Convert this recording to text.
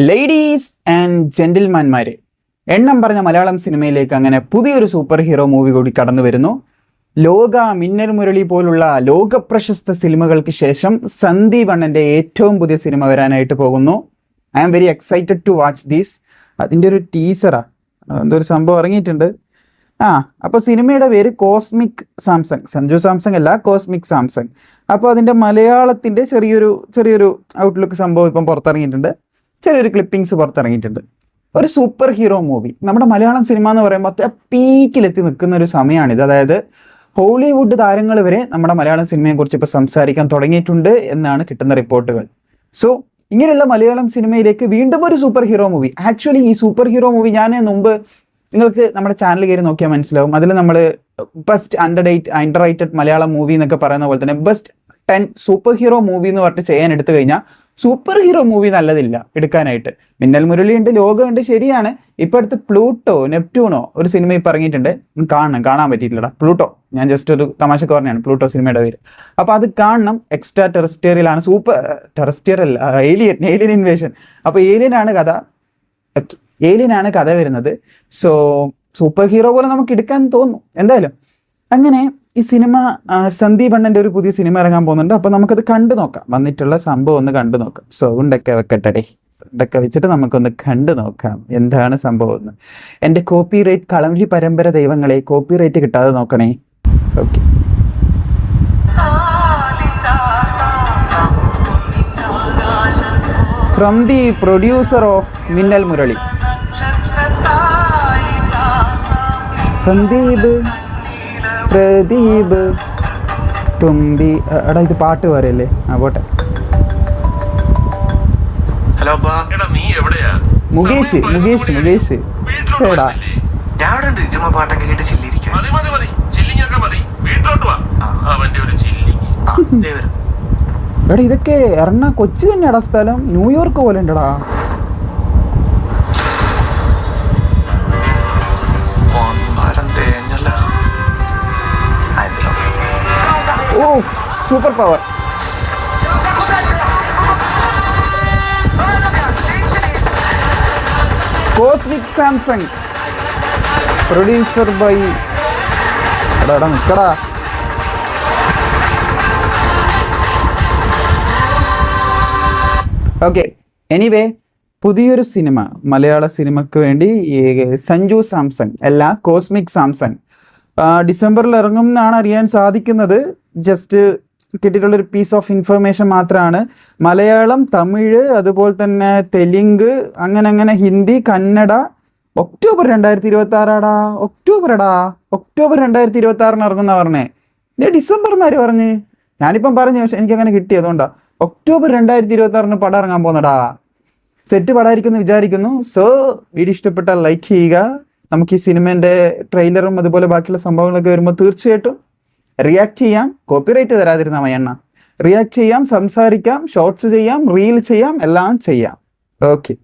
Ladies and ജെന്റിൽമാൻമാരെ, എണ്ണം പറഞ്ഞ മലയാളം സിനിമയിലേക്ക് അങ്ങനെ പുതിയൊരു സൂപ്പർ ഹീറോ മൂവി കൂടി കടന്നു വരുന്നു. മിന്നൽ മുരളി പോലുള്ള ലോകപ്രശസ്ത സിനിമകൾക്ക് ശേഷം സന്ദീപ് അണ്ണൻ്റെ ഏറ്റവും പുതിയ സിനിമ വരാനായിട്ട് പോകുന്നു. I am very excited to watch these. അതിൻ്റെ ഒരു ടീസറാ, എന്തൊരു സംഭവം ഇറങ്ങിയിട്ടുണ്ട്. അപ്പോൾ സിനിമയുടെ പേര് കോസ്മിക് സാംസങ്. സഞ്ജു സാംസങ് അല്ല, കോസ്മിക് സാംസങ്. അപ്പോൾ അതിൻ്റെ മലയാളത്തിൻ്റെ ചെറിയൊരു ഔട്ട്ലുക്ക് സംഭവം ഇപ്പം പുറത്തിറങ്ങിയിട്ടുണ്ട്. ചെറിയൊരു ക്ലിപ്പിങ്സ് പുറത്തിറങ്ങിയിട്ടുണ്ട്. ഒരു സൂപ്പർ ഹീറോ മൂവി. നമ്മുടെ മലയാളം സിനിമ എന്ന് പറയുമ്പോൾ പീക്കിലെത്തി നിൽക്കുന്ന ഒരു സമയമാണിത്. അതായത് ഹോളിവുഡ് താരങ്ങൾ വരെ നമ്മുടെ മലയാളം സിനിമയെക്കുറിച്ച് ഇപ്പോൾ സംസാരിക്കാൻ തുടങ്ങിയിട്ടുണ്ട് എന്നാണ് കിട്ടുന്ന റിപ്പോർട്ടുകൾ. സോ ഇങ്ങനെയുള്ള മലയാളം സിനിമയിലേക്ക് വീണ്ടും ഒരു സൂപ്പർ ഹീറോ മൂവി. ആക്ച്വലി ഈ സൂപ്പർ ഹീറോ മൂവി ഞാൻ മുമ്പ് നിങ്ങൾക്ക് നമ്മുടെ ചാനൽ കയറി നോക്കിയാൽ മനസ്സിലാവും. അതിൽ നമ്മൾ best under rated Malayalam movie എന്നൊക്കെ പറയുന്ന പോലെ തന്നെ ബെസ്റ്റ് 10 സൂപ്പർ ഹീറോ മൂവി എന്ന് പറഞ്ഞിട്ട് ചെയ്യാൻ എടുത്തു കഴിഞ്ഞാൽ സൂപ്പർ ഹീറോ മൂവി നല്ലതില്ല എടുക്കാനായിട്ട്. മിന്നൽ മുരളിയുണ്ട്, ലോകമുണ്ട്, ശരിയാണ്. ഇപ്പം അടുത്ത് പ്ലൂട്ടോ നെപ്റ്റ്യൂണോ ഒരു സിനിമ ഇപ്പം ഇറങ്ങിയിട്ടുണ്ട്. കാണാൻ പറ്റിയിട്ടില്ലടാ. പ്ലൂട്ടോ, ഞാൻ ജസ്റ്റ് ഒരു തമാശക്ക് പറഞ്ഞാണ് പ്ലൂട്ടോ സിനിമയുടെ പേര്. അപ്പോൾ അത് കാണണം. എക്സ്ട്രാ ടെറസ്റ്റിയറിലാണ്, സൂപ്പർ ടെറസ്റ്റിയർ അല്ല, ഏലിയൻ ഇൻവേഷൻ. അപ്പോൾ ഏലിയനാണ് കഥ വരുന്നത്. സോ സൂപ്പർ ഹീറോ പോലെ നമുക്ക് എടുക്കാൻ തോന്നും. എന്തായാലും അങ്ങനെ ഈ സിനിമ സന്ദീപ് അണ്ണൻ്റെ ഒരു പുതിയ സിനിമ ഇറങ്ങാൻ പോകുന്നുണ്ട്. അപ്പോൾ നമുക്കത് കണ്ടു നോക്കാം. വന്നിട്ടുള്ള സംഭവം ഒന്ന് കണ്ടു നോക്കാം. സൗണ്ടൊക്കെ വെക്കട്ടെ, ഇതൊക്കെ വെച്ചിട്ട് നമുക്കൊന്ന് കണ്ടു നോക്കാം എന്താണ് സംഭവം എന്ന്. എൻ്റെ കോപ്പിറൈറ്റ് കളരി പരമ്പര ദൈവങ്ങളെ, കോപ്പിറൈറ്റ് കിട്ടാതെ നോക്കണേ. Okay, from the producer of Minnal Murali, Sandeep Pradeep തുമ്പി. എടാ ഇത് പാട്ട് പറയല്ലേ? പോട്ടെ. ഹലോ നീ എവിടെയാ? മുകേഷ് എടാ പാട്ടൊക്കെ കേട്ട് എടാ ഇതൊക്കെ കൊച്ചി തന്നെയാടാ സ്ഥലം. ന്യൂയോർക്ക് പോലെ ഉണ്ടടാ. ഓ super power. Cosmic Samson, producer by നിക്കടാ. ഓക്കെ, എനിവേ പുതിയൊരു സിനിമ മലയാള സിനിമയ്ക്ക് വേണ്ടി സഞ്ജു സാംസങ് അല്ല, കോസ്മിക് സാംസങ് ഡിസംബറിൽ ഇറങ്ങും എന്നാണ് അറിയാൻ സാധിക്കുന്നത്. ജസ്റ്റ് കിട്ടിയിട്ടുള്ളൊരു പീസ് ഓഫ് ഇൻഫർമേഷൻ മാത്രമാണ്. മലയാളം, തമിഴ്, അതുപോലെ തന്നെ തെലുങ്ക്, അങ്ങനെ ഹിന്ദി, കന്നഡ. ഒക്ടോബർ 2026 ഒക്ടോബർ 2026 ഇറങ്ങുന്ന പറഞ്ഞേ. ഡിസംബർ എന്നാര് പറഞ്ഞ്? ഞാനിപ്പം പറഞ്ഞു, പക്ഷെ എനിക്കങ്ങനെ കിട്ടി. അതുകൊണ്ടാണ് ഒക്ടോബർ 2026 പടം ഇറങ്ങാൻ പോകുന്നടാ. സെറ്റ് പടമായിരിക്കുമെന്ന് വിചാരിക്കുന്നു. സോ വീഡിയോ ഇഷ്ടപ്പെട്ടാൽ ലൈക്ക് ചെയ്യുക. നമുക്ക് ഈ സിനിമേൻ്റെ ട്രെയിലറും അതുപോലെ ബാക്കിയുള്ള സംഭവങ്ങളൊക്കെ വരുമ്പോൾ തീർച്ചയായിട്ടും റിയാക്ട് ചെയ്യാം. കോപ്പിറൈറ്റ് തരാതിരുന്ന മയണ്ണ. റിയാക്ട് ചെയ്യാം, സംസാരിക്കാം, ഷോർട്സ് ചെയ്യാം, റീൽ ചെയ്യാം, എല്ലാം ചെയ്യാം. ഓക്കെ.